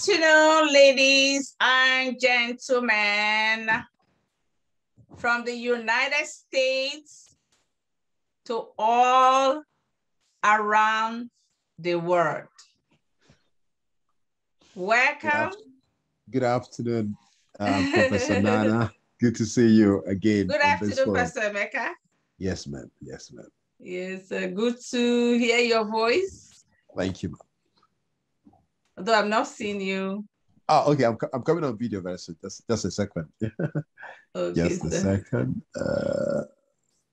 afternoon, ladies and gentlemen, from the United States to all around the world. Welcome. Good afternoon, Professor Nana. Good to see you again. Good afternoon, Pastor Emeka. Yes, ma'am. Yes, ma'am. Yes, good to hear your voice. Thank you, ma'am. Although I'm not seeing you. Oh, okay. I'm coming on video very soon. Just a second. Okay, just a second.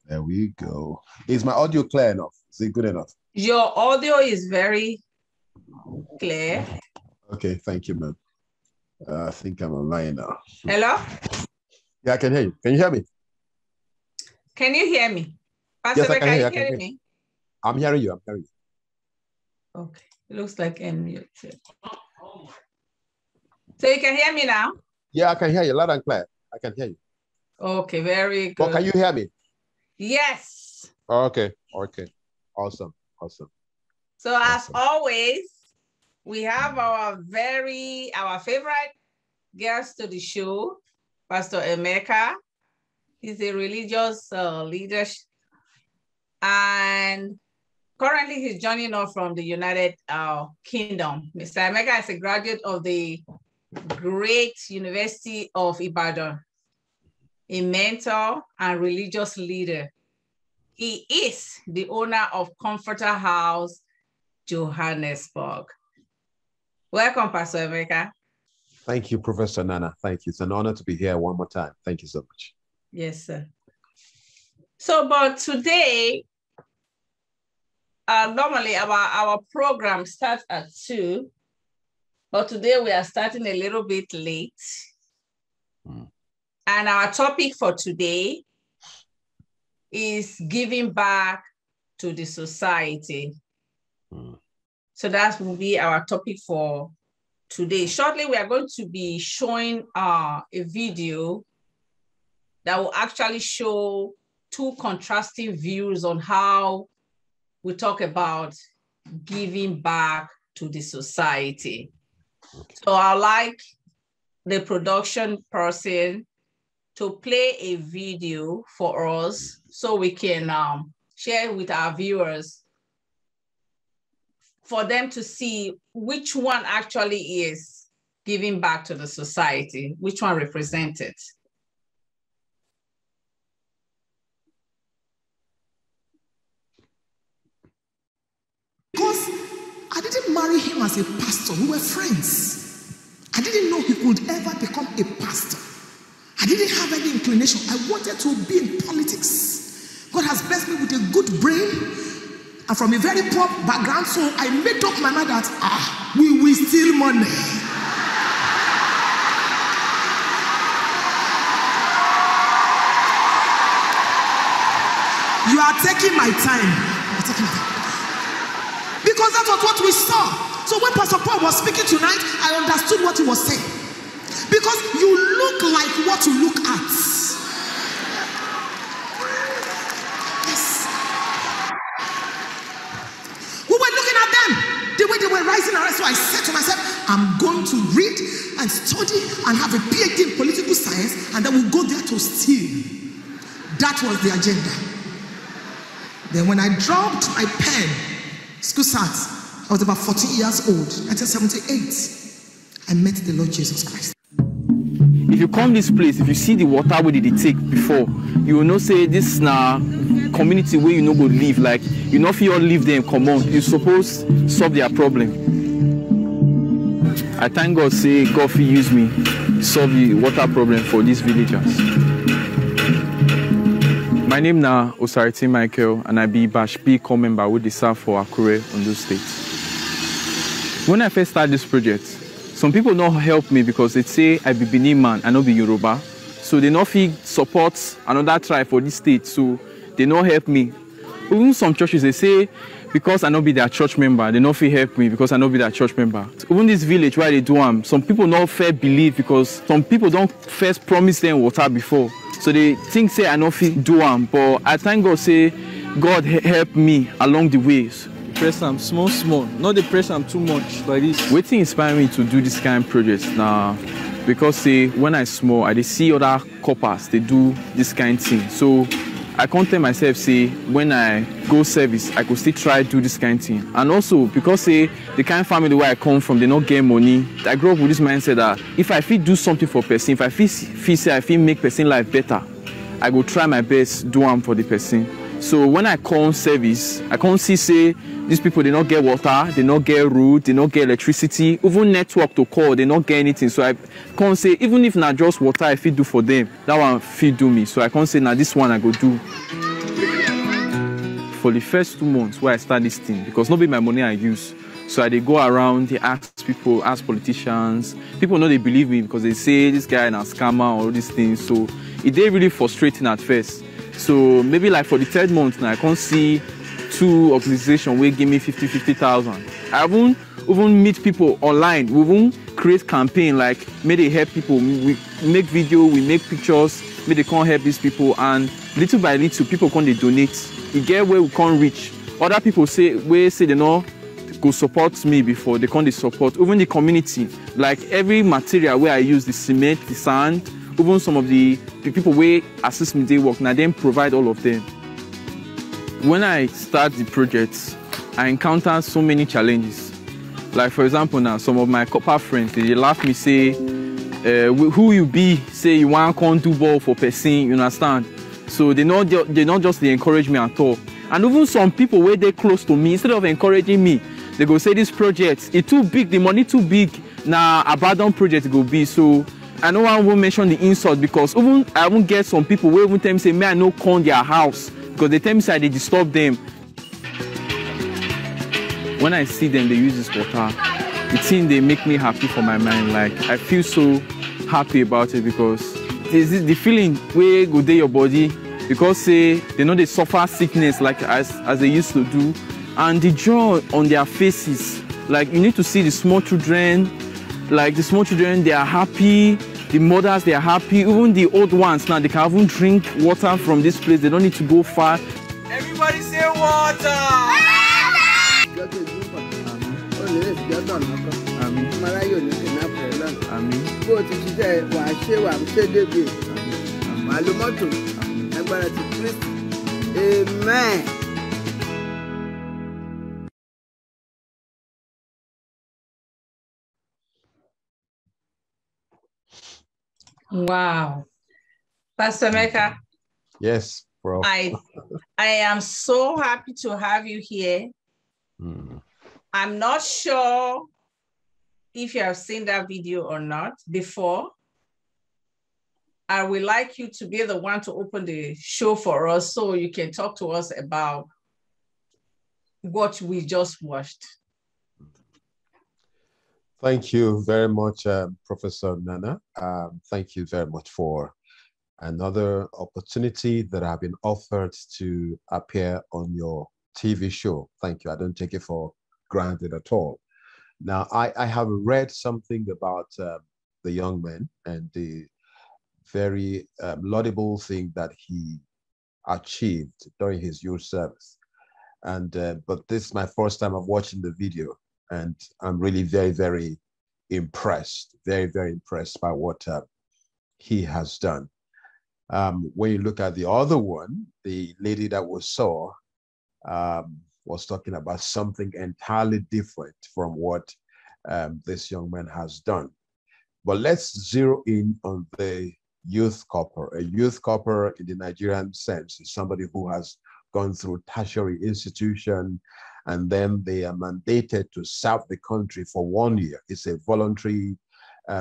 There we go. Is my audio clear enough? Is it good enough? Your audio is very clear. Okay, thank you, ma'am. I think I'm online now. Hello? Yeah, I can hear you. Can you hear me? Can you hear me? Pastor, Yes, I can hear you. Can you hear me? I'm hearing you. I'm hearing you. Okay. It looks like I'm muted. So you can hear me now? Yeah, I can hear you loud and clear. I can hear you. Okay, very good. But can you hear me? Yes. Okay. Okay. Awesome. Awesome. So as always, we have our favorite guest to the show, Pastor Emeka. He's a religious leader, and currently he's joining us from the United Kingdom. Mr. Emeka is a graduate of the great University of Ibadan, a mentor and religious leader. He is the owner of Comforter House, Johannesburg. Welcome, Pastor Emeka. Thank you, Professor Nana. Thank you. It's an honor to be here one more time. Thank you so much. Yes, sir. So, but today, normally our program starts at 2, but today we are starting a little bit late. And our topic for today is giving back to the society. So that will be our topic for today. Shortly, we are going to be showing a video that will actually show two contrasting views on how we talk about giving back to the society. Okay. So I'd like the production person to play a video for us so we can share with our viewers for them to see which one actually is giving back to the society, which one represents it. Because I didn't marry him as a pastor. We were friends. I didn't know he could ever become a pastor. I didn't have any inclination. I wanted to be in politics. God has blessed me with a good brain and from a very poor background. So I made up my mind that, we will steal money. You are taking my time. You're taking my time. Because that was what we saw. So when Pastor Paul was speaking tonight, I understood what he was saying. Because you look like what you look at. Yes. We were looking at them, the way they were rising around. So I said to myself, I'm going to read and study and have a PhD in political science, and then we'll go there to steal. That was the agenda. Then when I dropped my pen, school starts, I was about 14 years old, 1978. I met the Lord Jesus Christ. If you come this place, if you see the water where they take before, you will not say this na community where you no go live. Like you not feel live there and come on. You supposed solve their problem. I thank God say God will use me to solve the water problem for these villagers. My name na Osariti Michael, and I be Bash B core member with the serve for Akure, Ondo State. When I first started this project, some people don't help me because they say I be Benin man, I not be Yoruba. So they not feel support another tribe for this state, so they not help me. Even some churches, they say because I not be their church member, they not feel help me because I not be their church member. Even this village where they do some people not fair believe because some people don't first promise them water before. So they think say I not feel do but I thank God say God help me along the ways. press them small, not the press them too much like this. Wetin inspire me to do this kind of project now, because say when I small, I dey see other coppers they do this kind of thing. So I can't tell myself say when I go service, I could still try do this kind of thing. And also because say the kind of family where I come from, they not get money. I grew up with this mindset that if I feel do something for person, if I feel say I feel make person life better, I go try my best do them for the person. So when I come service, I can't see say these people they not get water, they not get road, they not get electricity, even network to call, they not get anything. So I can't say even if not just water I fit do for them, that one fit do me. So I can't say now this one I go do. For the first 2 months where I start this thing, because not be my money I use. So I they go around, they ask people, ask politicians. People know they believe me because they say this guy is a scammer, all these things. So it they really frustrating at first. So maybe like for the 3rd month now, I can't see 2 organizations will give me 50,000. I won't even meet people online. We won't create campaign like may they help people. We make video, we make pictures, may they can't help these people, and little by little people can't they donate. You get where we can't reach. Other people say they know go support me before they can't support. Even the community, like every material where I use, the cement, the sand, even some of the people where assist me they work, now then provide all of them. When I start the project, I encounter so many challenges. Like for example now, some of my copper friends, they laugh me say, who you be, say you want can't do ball for person, you understand? So they not just encourage me at all. And even some people where they close to me, instead of encouraging me, they go say this project, it's too big, the money too big, now abandoned project go be. So I know I won't mention the insult because even I won't get some people where even tell me say, may I no come their house because they tell me say they disturb them. When I see them, they use this water, the thing they make me happy for my mind. Like I feel so happy about it because there's the feeling where go there your body because say they know they suffer sickness like as they used to do, and the joy on their faces. Like you need to see the small children. Like the small children, they are happy. The mothers, they are happy. Even the old ones now, they can even drink water from this place. They don't need to go far. Everybody say water! Amen. Wow. Pastor Mecca. Yes, bro. I am so happy to have you here. I'm not sure if you have seen that video or not before. I would like you to be the one to open the show for us so you can talk to us about what we just watched. Thank you very much, Professor Nana. Thank you very much for another opportunity that I've been offered to appear on your TV show. Thank you. I don't take it for granted at all. Now, I have read something about the young man and the very laudable thing that he achieved during his youth service. And but this is my first time of watching the video, and I'm really very, very impressed, very, very impressed by what he has done. When you look at the other one, the lady that we saw was talking about something entirely different from what this young man has done. But let's zero in on the youth corper. A youth corper in the Nigerian sense is somebody who has gone through tertiary institution, and then they are mandated to serve the country for 1 year. It's a voluntary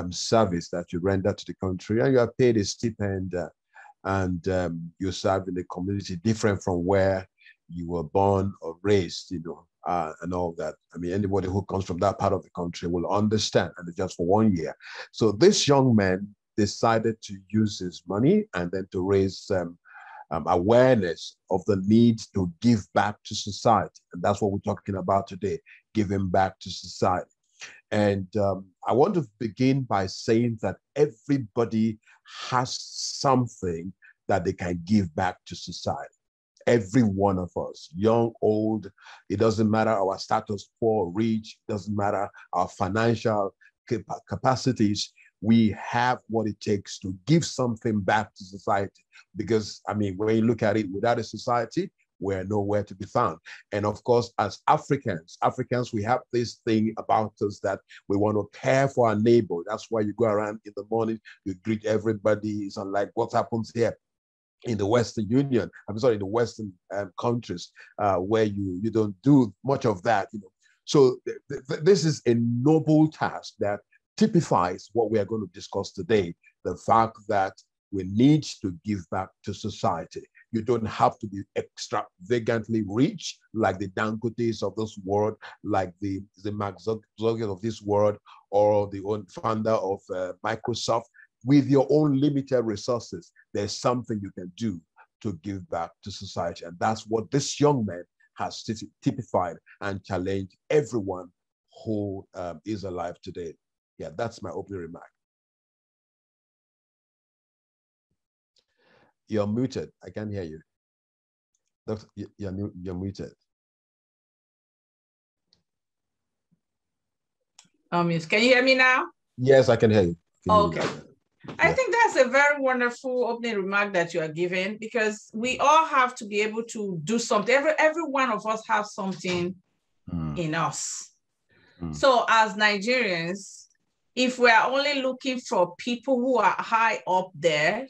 service that you render to the country, and you are paid a stipend, and you serve in the community different from where you were born or raised, you know, and all that. I mean, anybody who comes from that part of the country will understand, and it's just for 1 year. So this young man decided to use his money and then to raise awareness of the need to give back to society. And that's what we're talking about today, giving back to society. And I want to begin by saying that everybody has something that they can give back to society. Every one of us, young, old, it doesn't matter our status, poor, rich, it doesn't matter our financial capacities. We have what it takes to give something back to society. Because, I mean, when you look at it, without a society, we're nowhere to be found. And of course, as Africans, we have this thing about us that we want to care for our neighbor. That's why you go around in the morning, you greet everybody. It's unlike what happens here in the Western Union, I'm sorry, in the Western countries, where you don't do much of that. So this is a noble task that typifies what we are going to discuss today, the fact that we need to give back to society. You don't have to be extravagantly rich like the Dangotes of this world, like the Mark Zuckerberg of this world, or the founder of Microsoft. With your own limited resources, there's something you can do to give back to society. And that's what this young man has typified and challenged everyone who is alive today. Yeah, that's my opening remark. You're muted. I can't hear you. You're muted. Can you hear me now? Yes, I can hear you. Okay. I think that's a very wonderful opening remark that you are giving, because we all have to be able to do something. Every one of us have something in us. So as Nigerians, if we are only looking for people who are high up there,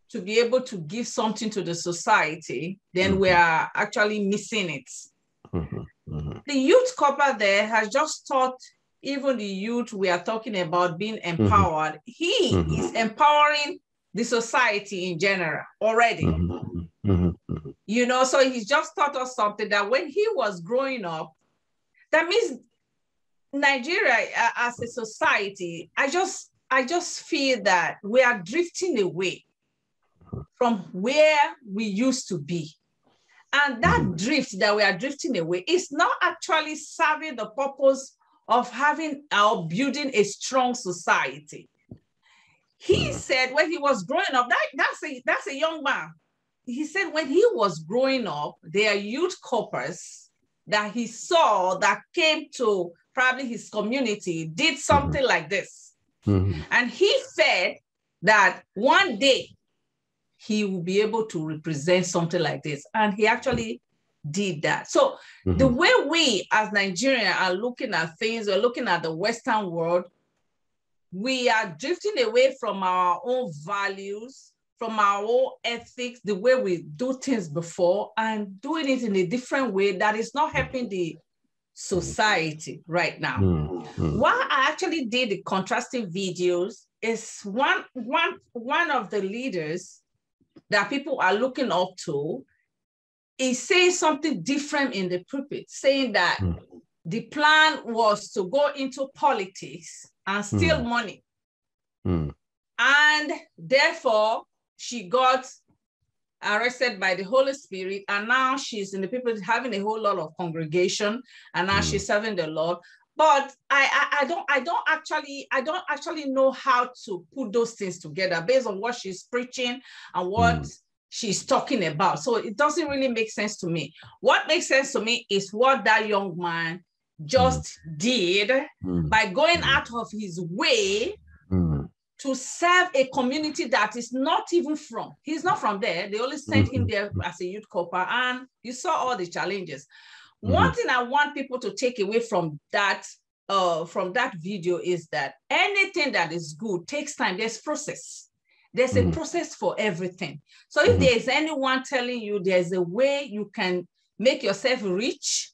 to be able to give something to the society, then we are actually missing it. The youth corps there has just taught even the youth we are talking about being empowered. He is empowering the society in general already. So he's just taught us something that when he was growing up, that means Nigeria as a society, I just feel that we are drifting away from where we used to be. And that drift that we are drifting away is not actually serving the purpose of having or building a strong society. He said when he was growing up, that's a young man. He said when he was growing up, there are youth corpers that he saw that came to probably his community, did something like this. And he felt that one day he will be able to represent something like this. And he actually did that. So the way we as Nigerians are looking at things, we're looking at the Western world, we are drifting away from our own values, from our own ethics, the way we do things before, and doing it in a different way that is not helping the society right now. Why I actually did the contrasting videos is one of the leaders that people are looking up to is saying something different in the pulpit, saying that the plan was to go into politics and steal money. And therefore, she got arrested by the Holy Spirit, and now she's in the people having a whole lot of congregation, and now she's serving the Lord. But I don't actually know how to put those things together based on what she's preaching and what she's talking about. So it doesn't really make sense to me. What makes sense to me is what that young man just did by going out of his way to serve a community that is not even from, he's not from there. They only sent him there as a youth corper, and you saw all the challenges. One thing I want people to take away from that video is that anything that is good takes time. There's process. There's a process for everything. So if there's anyone telling you there's a way you can make yourself rich,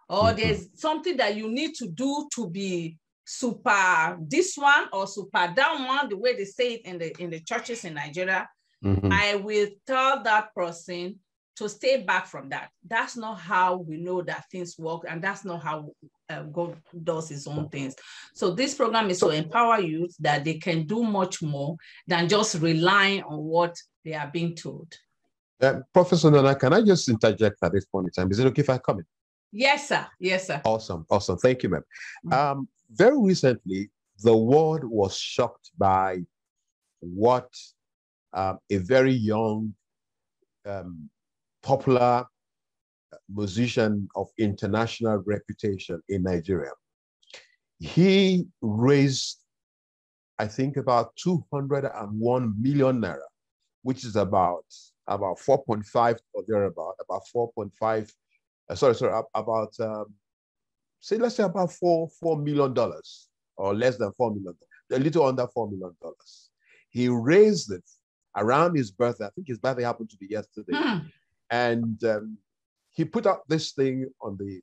or there's something that you need to do to be super this one or super that one, the way they say it in the churches in Nigeria, I will tell that person to stay back from that. That's not how we know that things work, and that's not how God does his own things. So this program is to empower youth that they can do much more than just relying on what they are being told. Professor Nana, can I just interject at this point in time? Is it okay if I come in? Yes, sir. Yes, sir. Awesome. Awesome. Thank you, ma'am. Very recently, the world was shocked by what a very young popular musician of international reputation in Nigeria. He raised, I think, about 201 million naira, which is about 4.5 or thereabout, about 4.5. About let's say about $4 million or less than $4 million, a little under $4 million. He raised it around his birthday. I think his birthday happened to be yesterday, and he put out this thing on the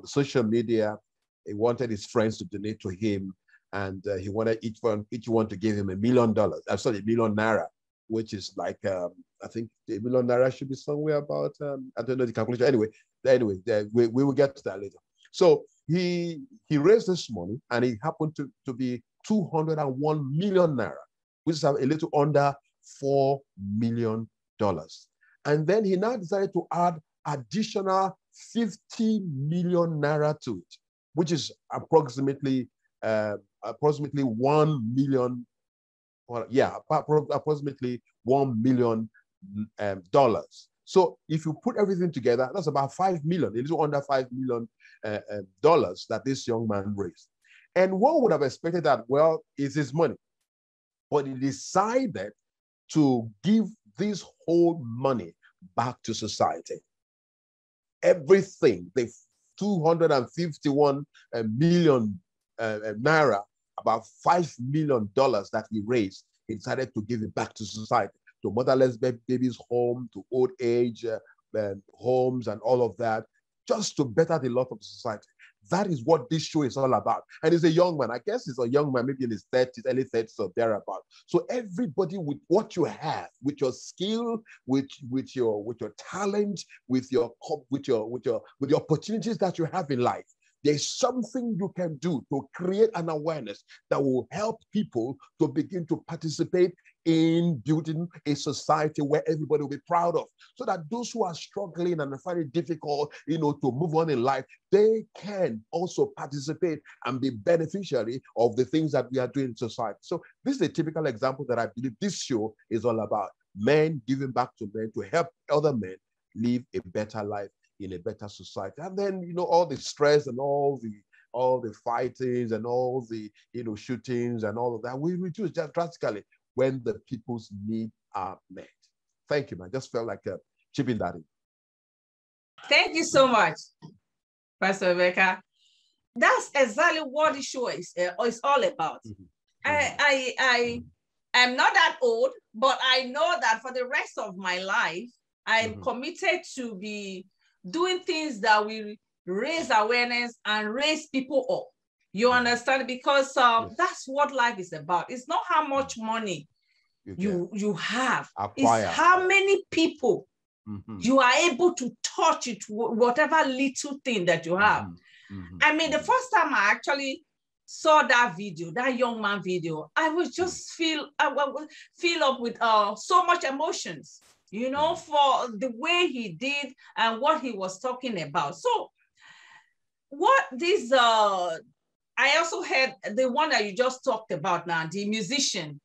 social media. He wanted his friends to donate to him, and he wanted each one to give him $1 million. I'm sorry, $1 million naira, which is like I think $1 million naira should be somewhere about I don't know the calculation. Anyway, we will get to that later. So he raised this money, and it happened to be 201 million naira, which is a little under $4 million. And then he now decided to add additional 50 million naira to it, which is approximately 1 million. Approximately $1 million. So if you put everything together, that's about 5 million, a little under $5 million that this young man raised. And one would have expected that, well, it's his money. But he decided to give this whole money back to society. Everything, the 251 million naira, about $5 million that he raised, he decided to give it back to society, to motherless babies' home, to old age homes and all of that, just to better the lot of society. That is what this show is all about. And he's a young man. I guess he's a young man, maybe in his 30s, early 30s or thereabout. So everybody with what you have, with your skill, with your talent, with the opportunities that you have in life, there's something you can do to create an awareness that will help people to begin to participate in building a society where everybody will be proud of, so that those who are struggling and find it difficult, to move on in life, they can also participate and be beneficiary of the things that we are doing in society. So this is a typical example that I believe this show is all about. Men giving back to men to help other men live a better life in a better society. And then, all the stress and all the fightings and all the, shootings and all of that, we reduce just drastically when the people's needs are met. Thank you, man. Just felt like chipping that in. Thank you so much, Pastor Rebecca. That's exactly what the show is all about. Mm-hmm. I'm not that old, but I know that for the rest of my life, I'm committed to be doing things that will raise awareness and raise people up. You understand? Because that's what life is about. It's not how much money you have. Acquire. It's how many people you are able to touch it, whatever little thing that you have. I mean, the first time I actually saw that video, that young man video, I was just fill up with so much emotions, for the way he did and what he was talking about. So what this, I also heard the one that you just talked about now, the musician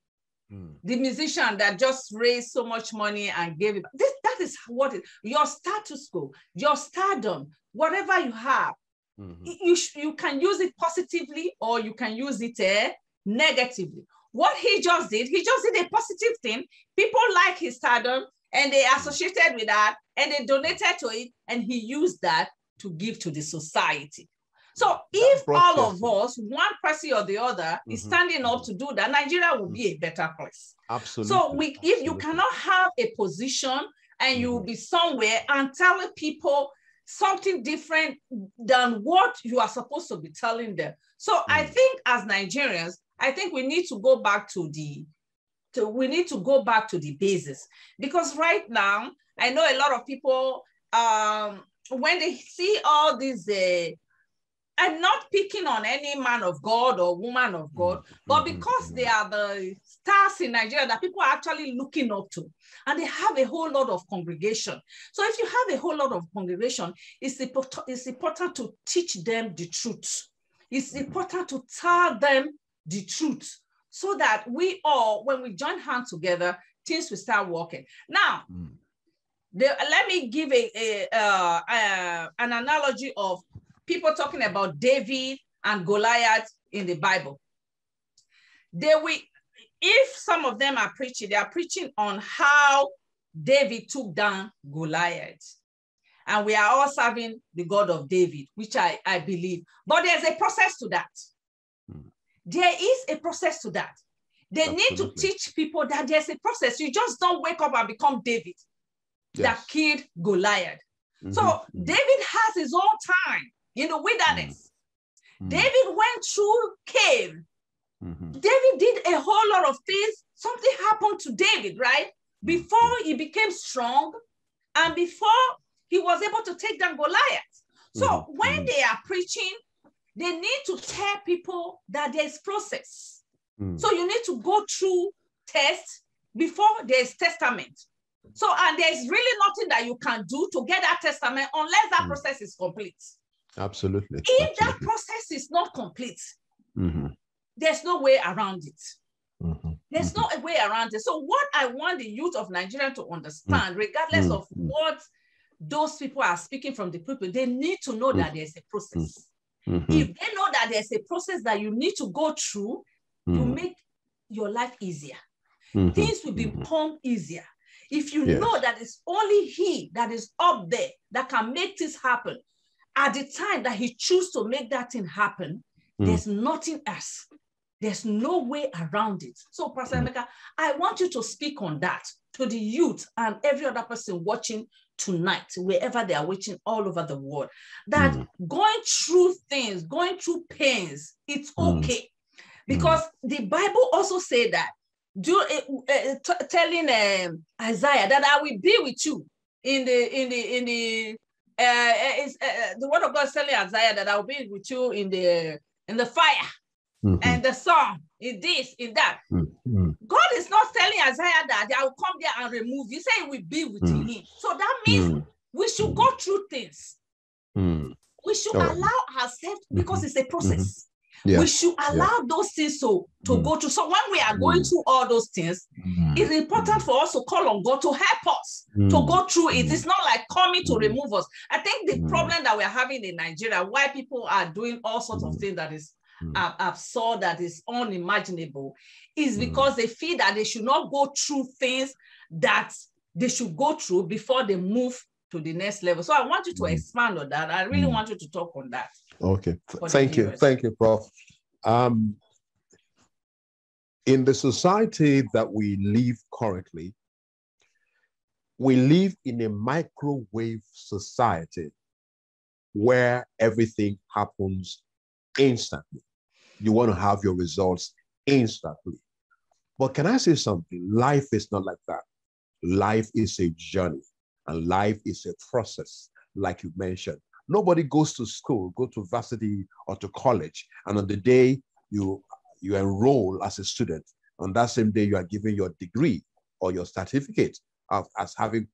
that just raised so much money and gave it. That is what your status quo, your stardom, whatever you have, you can use it positively or you can use it negatively. What he just did a positive thing. People like his stardom and they associated with that and they donated to it, and he used that to give to the society. So if all of us, one person or the other, is standing up to do that, Nigeria will be a better place. Absolutely. So if you cannot have a position and you will be somewhere and telling people something different than what you are supposed to be telling them. So I think as Nigerians, I think we need to go back to the basis, because right now I know a lot of people when they see all these I'm not picking on any man of God or woman of God, but because they are the stars in Nigeria that people are actually looking up to, and they have a whole lot of congregation. So if you have a whole lot of congregation, it's important to teach them the truth. It's important to tell them the truth so that we all, when we join hands together, things will start working. Now, let me give an analogy of people talking about David and Goliath in the Bible. If some of them are preaching, they are preaching on how David took down Goliath. And we are all serving the God of David, which I believe. But there's a process to that. There is a process to that. They need to teach people that there's a process. You just don't wake up and become David that killed Goliath. So David has his own time in the wilderness. David went through cave. David did a whole lot of things. Something happened to David, right? Before he became strong and before he was able to take down Goliath. So when they are preaching, they need to tell people that there's process. So you need to go through tests before there's testament. So, and there's really nothing that you can do to get that testament unless that process is complete. Absolutely. If that process is not complete, there's no way around it. There's no way around it. So what I want the youth of Nigeria to understand, regardless of what those people are speaking from the people, they need to know that there's a process. If they know that there's a process that you need to go through to make your life easier, things will become easier. If you know that it's only he that is up there that can make this happen, at the time that he chooses to make that thing happen, there's nothing else. There's no way around it. So, Pastor Emeka, I want you to speak on that to the youth and every other person watching tonight, wherever they are watching all over the world, that going through things, going through pains, it's okay. Because the Bible also said that, telling Isaiah that I will be with you the word of God is telling Isaiah that I will be with you in the fire and the sun, in this, in that. God is not telling Isaiah that I will come there and remove. He said he will be with him. So that means we should go through things. We should allow ourselves, because it's a process. We should allow those things to go through. So when we are going through all those things, it's important for us to call on God to help us to go through it. It's not like coming to remove us. I think the problem that we're having in Nigeria, why people are doing all sorts of things that is absurd, that is unimaginable, is because they feel that they should not go through things that they should go through before they move to the next level. So I want you to expand on that. I really want you to talk on that. Okay, thank you, Prof. In the society that we live currently, we live in a microwave society where everything happens instantly. You want to have your results instantly. But can I say something? Life is not like that. Life is a journey, and life is a process, like you mentioned. Nobody goes to school, go to varsity or to college, and on the day you enroll as a student, on that same day you are given your degree or your certificate as having,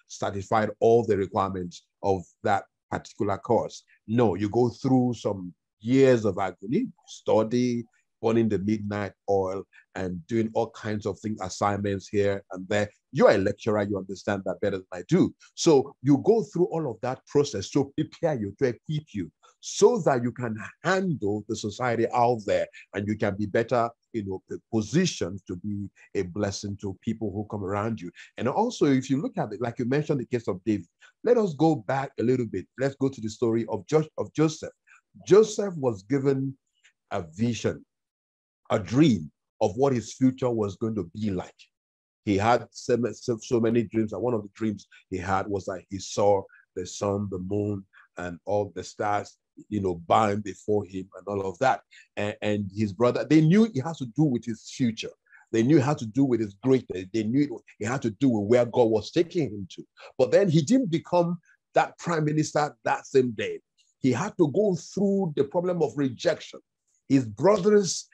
satisfied all the requirements of that particular course. No, you go through some years of agony, study, burning the midnight oil, and doing all kinds of things, assignments here and there. You're a lecturer, you understand that better than I do. So you go through all of that process to prepare you, to equip you, so that you can handle the society out there and you can be better, positioned to be a blessing to people who come around you. And also, if you look at it, like you mentioned the case of David, let us go back a little bit. Let's go to the story of Joseph. Joseph was given a vision, a dream of what his future was going to be like. He had so many dreams, and one of the dreams he had was that he saw the sun, the moon, and all the stars, bowing before him and all of that. And his brother, they knew it had to do with his future. They knew it had to do with his greatness. They knew it had to do with where God was taking him to. But then he didn't become that prime minister that same day. He had to go through the problem of rejection. His brothers,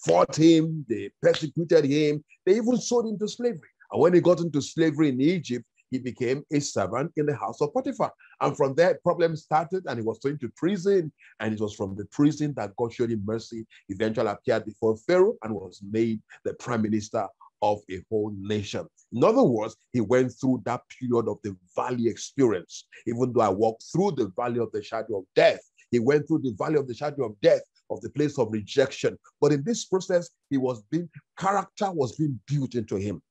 fought him, they persecuted him, they even sold him to slavery. And when he got into slavery in Egypt, he became a servant in the house of Potiphar. And from there, problems started, and he was thrown to prison. And it was from the prison that God showed him mercy, eventually appeared before Pharaoh and was made the prime minister of a whole nation. In other words, he went through that period of the valley experience. Even though I walked through the valley of the shadow of death, he went through the valley of the shadow of death, of the place of rejection. But in this process, character was being built into him.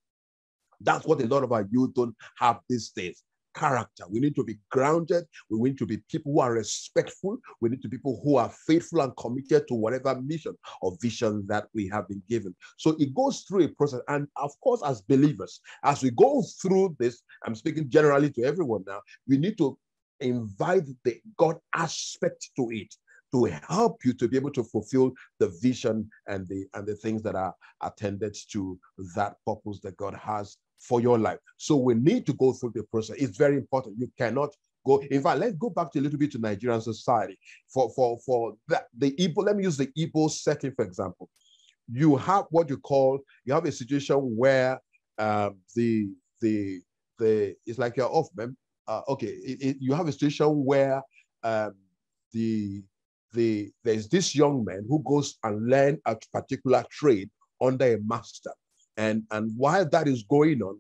That's what a lot of our youth don't have these days. Character. We need to be grounded. We need to be people who are respectful. We need to be people who are faithful and committed to whatever mission or vision that we have been given. So it goes through a process. And of course, as believers, as we go through this, I'm speaking generally to everyone now, we need to invite the God aspect to it, to help you to be able to fulfill the vision and the things that are attended to that purpose that God has for your life. So we need to go through the process. It's very important. You cannot go. In fact, let's go back to a little bit to Nigerian society. For that, the Igbo, let me use the Igbo setting, for example. You have what you have a situation where it's like you're off, man. You have a situation where there's this young man who goes and learn a particular trade under a master. And while that is going on,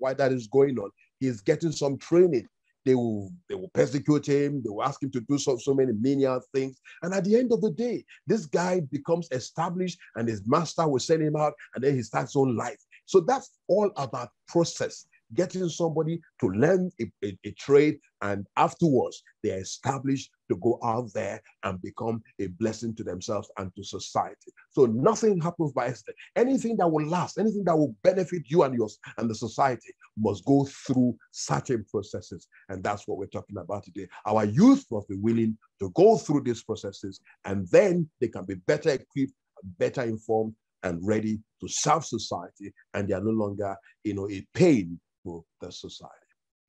he's getting some training. They will persecute him. They will ask him to do so many menial things. And at the end of the day, this guy becomes established and his master will send him out and then he starts his own life. So that's all about process. Getting somebody to learn a trade, and afterwards they're established to go out there and become a blessing to themselves and to society. So nothing happens by accident. Anything that will last, anything that will benefit you and yours and the society must go through certain processes. And that's what we're talking about today. Our youth must be willing to go through these processes, and then they can be better equipped, better informed, and ready to serve society, and they are no longer, a pain to the society.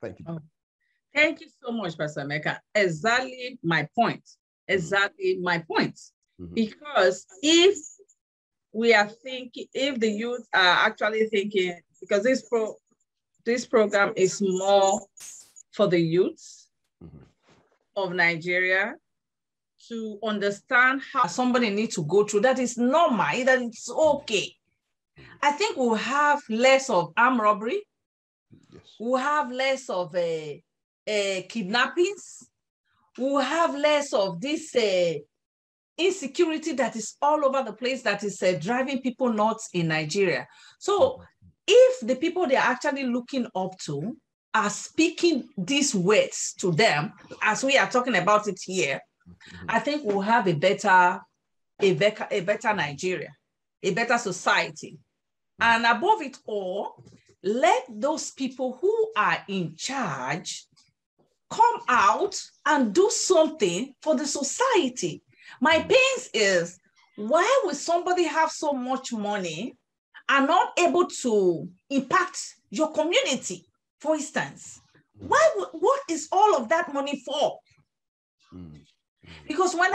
Thank you. Oh, thank you so much, Pastor Emeka. Exactly my point. Exactly my point. Mm-hmm. Because if the youth are actually thinking, because this program is more for the youth of Nigeria to understand how somebody needs to go through, that is normal, that it's okay. I think we'll have less of armed robbery. Yes. We'll have less of kidnappings. We'll have less of this insecurity that is all over the place, that is driving people nuts in Nigeria. So if the people they're actually looking up to are speaking these words to them, as we are talking about it here, I think we'll have a better Nigeria, a better society. And above it all, let those people who are in charge come out and do something for the society. My pain is, why would somebody have so much money and not able to impact your community, for instance? What is all of that money for? Because when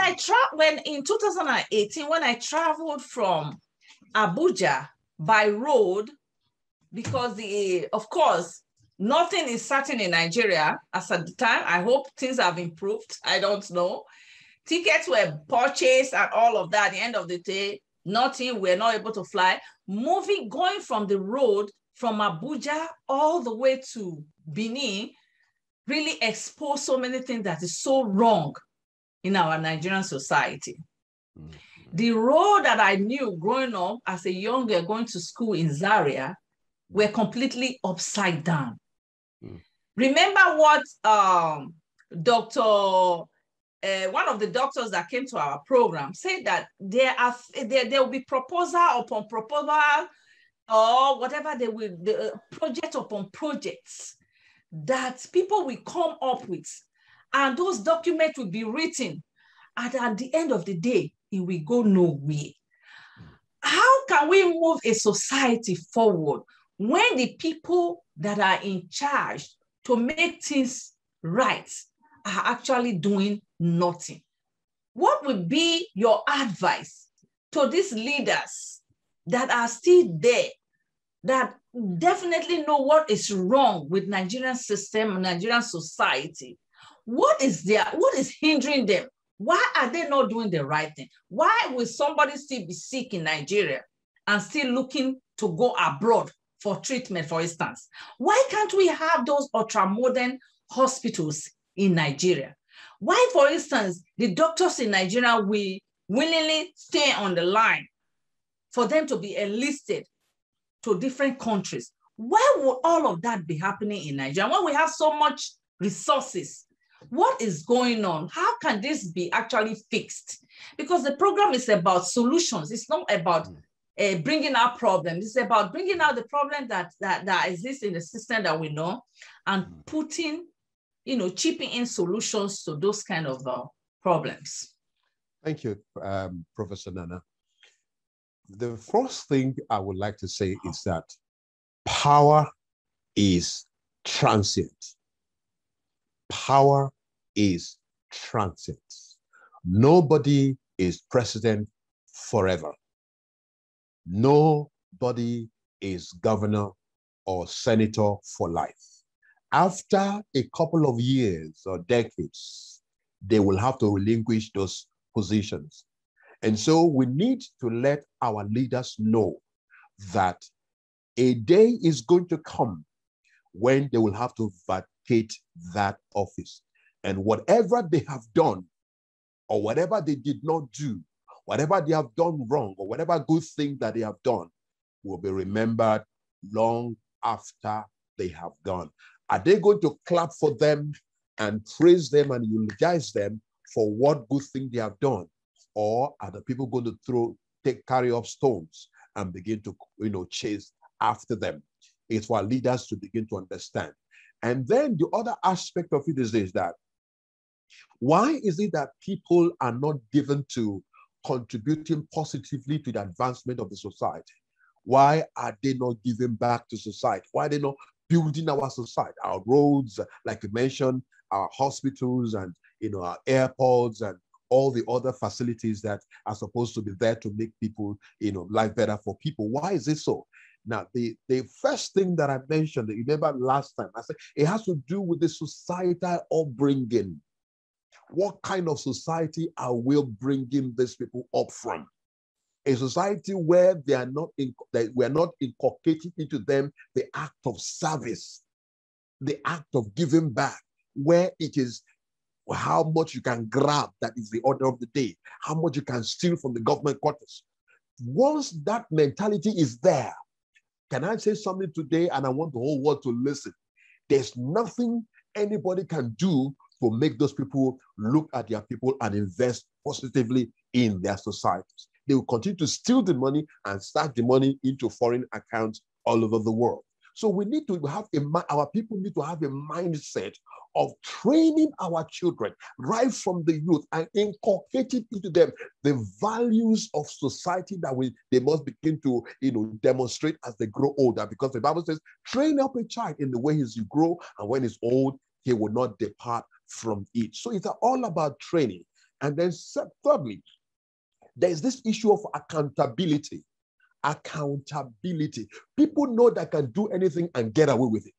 in 2018, when I traveled from Abuja by road, because of course, nothing is certain in Nigeria as at the time. I hope things have improved. I don't know. Tickets were purchased and all of that. At the end of the day, we're not able to fly. Going from the road from Abuja all the way to Benin really exposed so many things that is so wrong in our Nigerian society. The road that I knew growing up as a young girl going to school in Zaria were completely upside down. Remember what one of the doctors that came to our program said, that there will be proposal upon proposal, or whatever project upon projects that people will come up with, and those documents will be written, and at the end of the day, it will go nowhere. How can we move a society forward when the people that are in charge to make things right are actually doing nothing? What would be your advice to these leaders that are still there, that definitely know what is wrong with Nigerian system, Nigerian society? What is hindering them? Why are they not doing the right thing? Why will somebody still be sick in Nigeria and still looking to go abroad for treatment, for instance. Why can't we have those ultra-modern hospitals in Nigeria? Why, for instance, the doctors in Nigeria will willingly stay on the line for them to be enlisted to different countries? Why would all of that be happening in Nigeria when we have so much resources? What is going on? How can this be actually fixed? Because the program is about solutions. It's not about bringing out problems. It's about bringing out the problem that exists in the system that we know and putting, chipping in solutions to those kind of problems. Thank you, Professor Nana. The first thing I would like to say is that power is transient. Power is transient. Nobody is president forever. Nobody is governor or senator for life. After a couple of years or decades, they will have to relinquish those positions. And so we need to let our leaders know that a day is going to come when they will have to vacate that office. And whatever they have done, or whatever they did not do, whatever they have done wrong, or whatever good thing that they have done, will be remembered long after they have gone. Are they going to clap for them and praise them and eulogize them for what good thing they have done? Or are the people going to carry up stones and begin to, chase after them? It's for our leaders to begin to understand. And then the other aspect of it is that why is it that people are not given to contributing positively to the advancement of the society? Why are they not giving back to society? Why are they not building our society, our roads, like you mentioned, our hospitals and our airports and all the other facilities that are supposed to be there to make people, life better for people? Why is it so? Now, the first thing that I mentioned, you remember last time, I said it has to do with the societal upbringing. What kind of society are we bringing these people up from? A society where we are not inculcating into them the act of service, the act of giving back, where it is how much you can grab, that is the order of the day, how much you can steal from the government quarters. Once that mentality is there, can I say something today? And I want the whole world to listen. There's nothing anybody can do to make those people look at their people and invest positively in their societies. They will continue to steal the money and stack the money into foreign accounts all over the world. So we need to have our people need to have a mindset of training our children right from the youth and inculcating into them the values of society that they must begin to demonstrate as they grow older, because the Bible says, train up a child in the way he grow, and when he's old, he will not depart from it. So it's all about training. And then thirdly, there's this issue of accountability. Accountability. People know they can do anything and get away with it.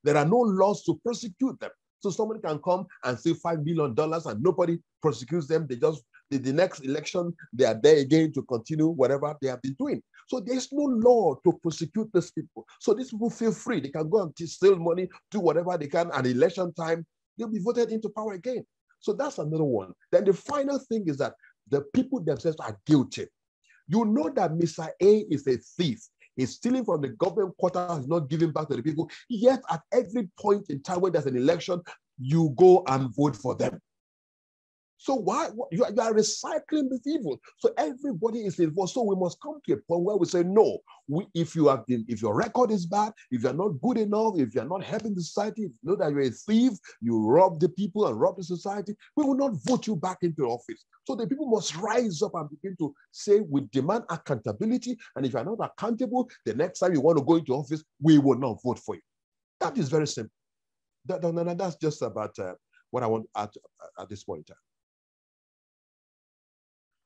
There are no laws to prosecute them. So somebody can come and say $5 million and nobody prosecutes them. They just, the next election, they are there again to continue whatever they have been doing. So there's no law to prosecute these people. So these people feel free. They can go and steal money, do whatever they can, and election time, they'll be voted into power again. So that's another one. Then the final thing is that the people themselves are guilty. You know that Mr. A is a thief. He's stealing from the government quarter, he's not giving back to the people. Yet at every point in time when there's an election, you go and vote for them. So why you are recycling this evil? So everybody is involved. So we must come to a point where we say, no, if your record is bad, if you're not good enough, if you're not helping the society, if you know that you're a thief, you rob the people and rob the society, we will not vote you back into office. So the people must rise up and begin to say, we demand accountability. And if you're not accountable, the next time you want to go into office, we will not vote for you. That is very simple. That's just about what I want at this point in time.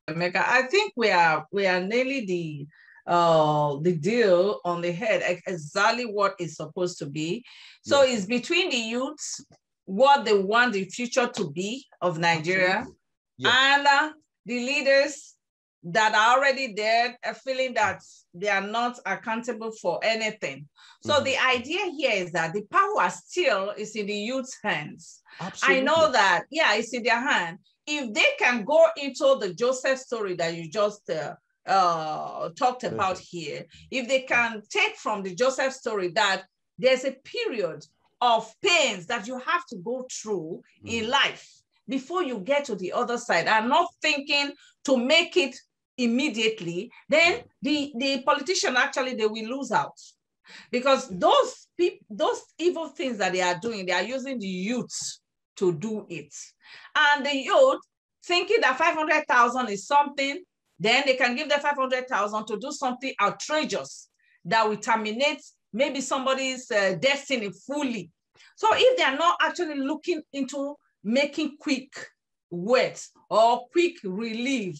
Emeka, I think we are nailing the deal on the head, exactly what it's supposed to be. So yes. It's between the youths, what they want the future to be of Nigeria, yes. And the leaders, that are already there, feeling that they are not accountable for anything. So the idea here is that the power still is in the youth's hands. Absolutely. I know that, yeah, it's in their hand. If they can go into the Joseph story that you just talked about here, if they can take from the Joseph story that there's a period of pains that you have to go through in life before you get to the other side, and not thinking to make it immediately, then the politician actually, they will lose out. Because those evil things that they are doing, they are using the youth to do it. And the youth thinking that 500,000 is something, then they can give the 500,000 to do something outrageous that will terminate maybe somebody's destiny fully. So if they are not actually looking into making quick works or quick relief,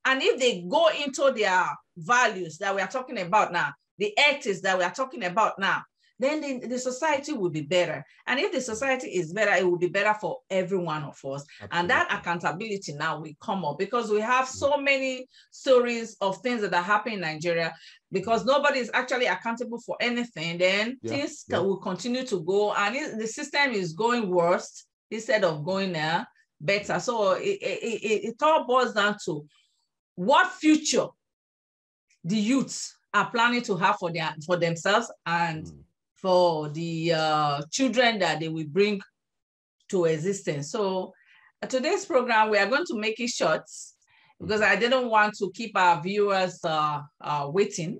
and if they go into their values that we are talking about now, the ethics that we are talking about now, then the society will be better. And if the society is better, it will be better for every one of us. Absolutely. And that accountability now will come up, because we have so many stories of things that are happening in Nigeria, because nobody is actually accountable for anything. Then things will continue to go, and the system is going worse instead of going better. So it all boils down to what future the youths are planning to have for themselves and for the children that they will bring to existence. So today's program, we are going to make it short because I didn't want to keep our viewers waiting.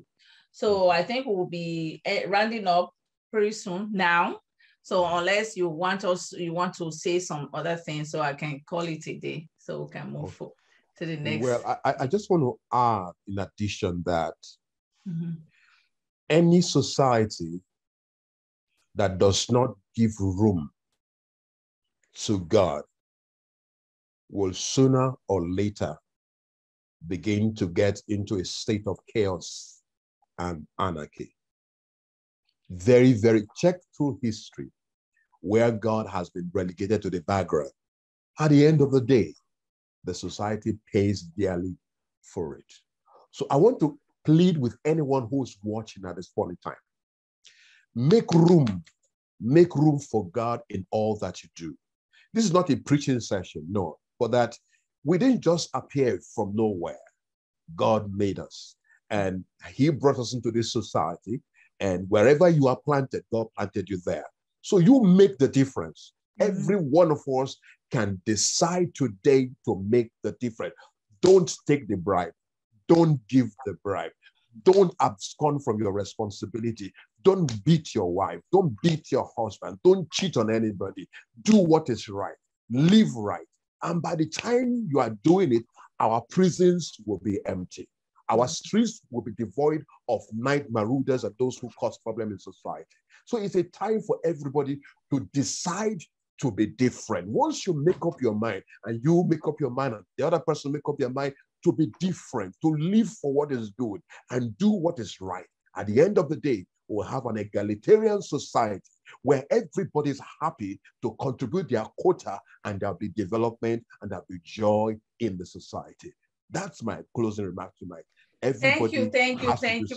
So I think we'll be rounding up pretty soon now. So unless you want to say some other things, so I can call it a day, so we can move forward to the next. Well, I just want to add, in addition, that any society that does not give room to God will sooner or later begin to get into a state of chaos and anarchy. Very, very, check through history where God has been relegated to the background. At the end of the day, the society pays dearly for it. So I want to plead with anyone who's watching at this point in time. Make room for God in all that you do. This is not a preaching session, no, but that we didn't just appear from nowhere. God made us, and he brought us into this society, and wherever you are planted, God planted you there. So you make the difference. Every one of us can decide today to make the difference. Don't take the bribe. Don't give the bribe. Don't abscond from your responsibility. Don't beat your wife. Don't beat your husband. Don't cheat on anybody. Do what is right. Live right. And by the time you are doing it, our prisons will be empty. Our streets will be devoid of night marauders and those who cause problems in society. So it's a time for everybody to decide to be different. Once you make up your mind, and you make up your mind, and the other person make up their mind to be different, to live for what is good and do what is right, at the end of the day, we'll have an egalitarian society where everybody is happy to contribute their quota, and there'll be development and there'll be joy in the society. That's my closing remark tonight. Thank you,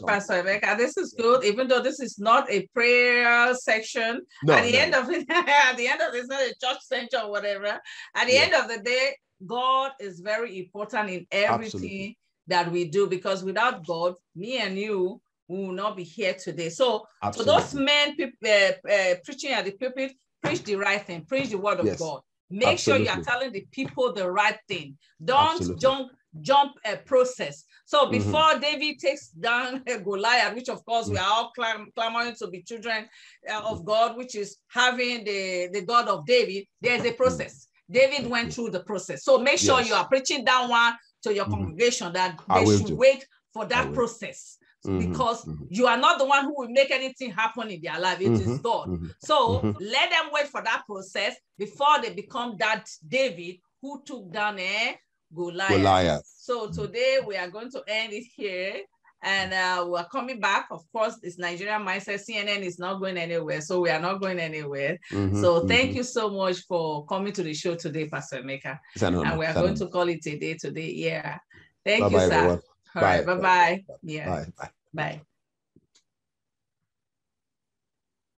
Pastor Emeka. This is good, even though this is not a prayer section. At the end of it, it's not a church center or whatever. At the end of the day, God is very important in everything that we do, because without God, me and you will not be here today. So those men preaching at the pulpit, preach the right thing, preach the word of God. Make sure you are telling the people the right thing. Don't jump a process. So before David takes down Goliath, which of course we are all clamoring to be children of God, which is having the God of David, there's a process. David went through the process. So make sure you are preaching that one to your congregation, that they should wait for that process. Because you are not the one who will make anything happen in their life. It is God. So let them wait for that process before they become that David who took down Goliath. So today we are going to end it here, and we're coming back. Of course, it's Nigerian Mindset. CNN is not going anywhere, so we are not going anywhere. So thank you so much for coming to the show today, Pastor Emeka. And we are going to call it a day today. Yeah. Thank Bye-bye, you, sir. everyone. All right. Bye-bye. Yeah. Bye. Bye.